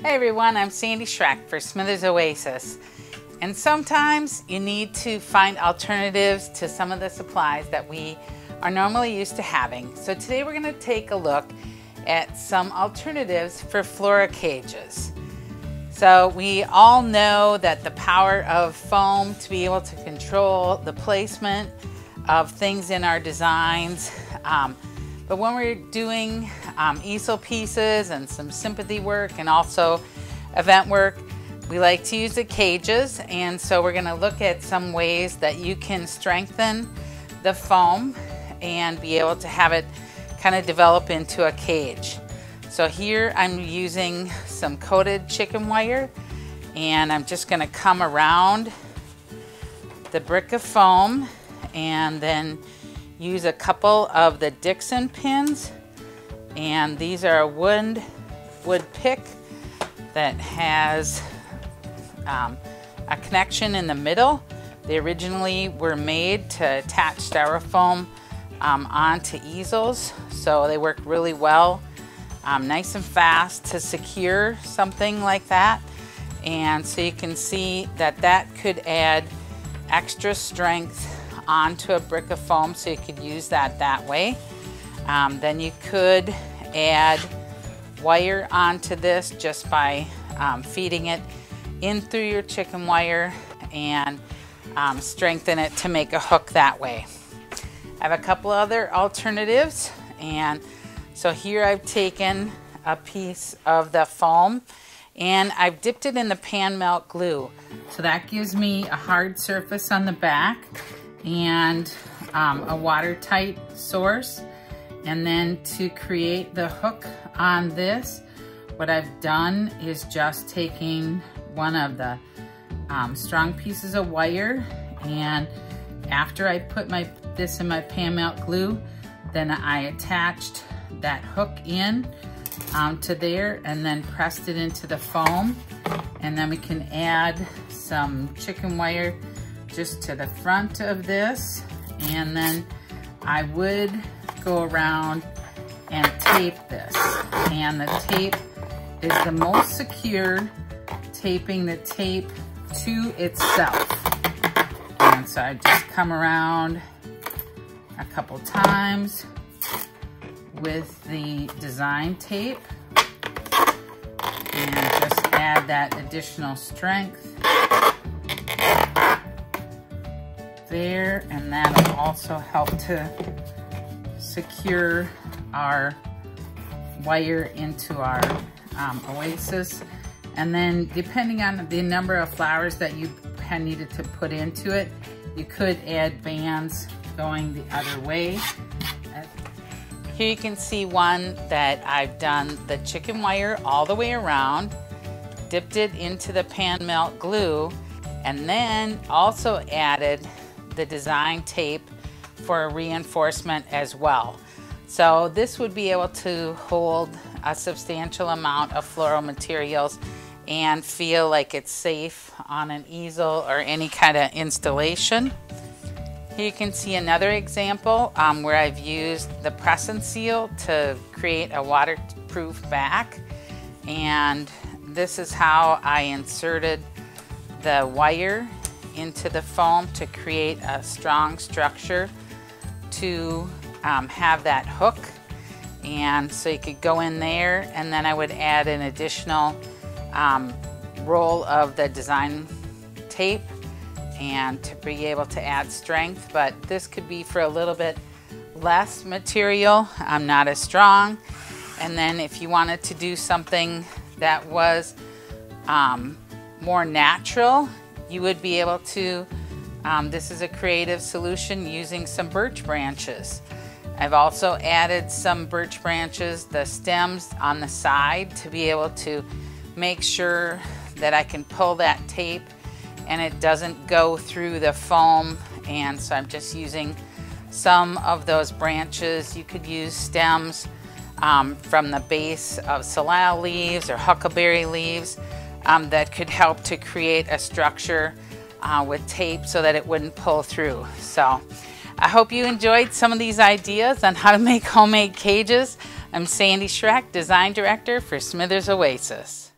Hey everyone, I'm Sandy Schreck for Smithers Oasis. And sometimes you need to find alternatives to some of the supplies that we are normally used to having. So today we're going to take a look at some alternatives for Floracages. So we all know that the power of foam to be able to control the placement of things in our designs. But when we're doing easel pieces and some sympathy work and also event work, we like to use the cages, and so we're going to look at some ways that you can strengthen the foam and be able to have it kind of develop into a cage. So here I'm using some coated chicken wire, and I'm just going to come around the brick of foam and then use a couple of the Dixon pins, and these are a wood pick that has a connection in the middle. They originally were made to attach styrofoam onto easels, so they work really well, nice and fast to secure something like that. And so you can see that that could add extra strength onto a brick of foam, so you could use that way. Then you could add wire onto this just by feeding it in through your chicken wire and strengthen it to make a hook that way. I have a couple other alternatives, and so here I've taken a piece of the foam and I've dipped it in the pan melt glue. So that gives me a hard surface on the back and a watertight source. And then to create the hook on this, what I've done is just taking one of the strong pieces of wire, and after I put this in my pan melt glue, then I attached that hook in to there and then pressed it into the foam. And then we can add some chicken wire just to the front of this, and then I would go around and tape this. And the tape is the most secure, taping the tape to itself. And so I just come around a couple times with the design tape and just add that additional strength there, and that'll also help to secure our wire into our Oasis. And then depending on the number of flowers that you needed to put into it, you could add bands going the other way. Here you can see one that I've done the chicken wire all the way around, dipped it into the pan melt glue, and then also added the design tape for reinforcement as well. So this would be able to hold a substantial amount of floral materials and feel like it's safe on an easel or any kind of installation. Here you can see another example where I've used the press and seal to create a waterproof back, and this is how I inserted the wire into the foam to create a strong structure to have that hook. And so you could go in there, and then I would add an additional roll of the design tape and to be able to add strength. But this could be for a little bit less material, not as strong. And then if you wanted to do something that was more natural, you would be able to, this is a creative solution using some birch branches. I've also added some birch branches, the stems on the side, to be able to make sure that I can pull that tape and it doesn't go through the foam. And so I'm just using some of those branches. You could use stems from the base of salal leaves or huckleberry leaves that could help to create a structure with tape so that it wouldn't pull through. So I hope you enjoyed some of these ideas on how to make homemade cages. I'm Sandy Schreck, Design Director for Smithers Oasis.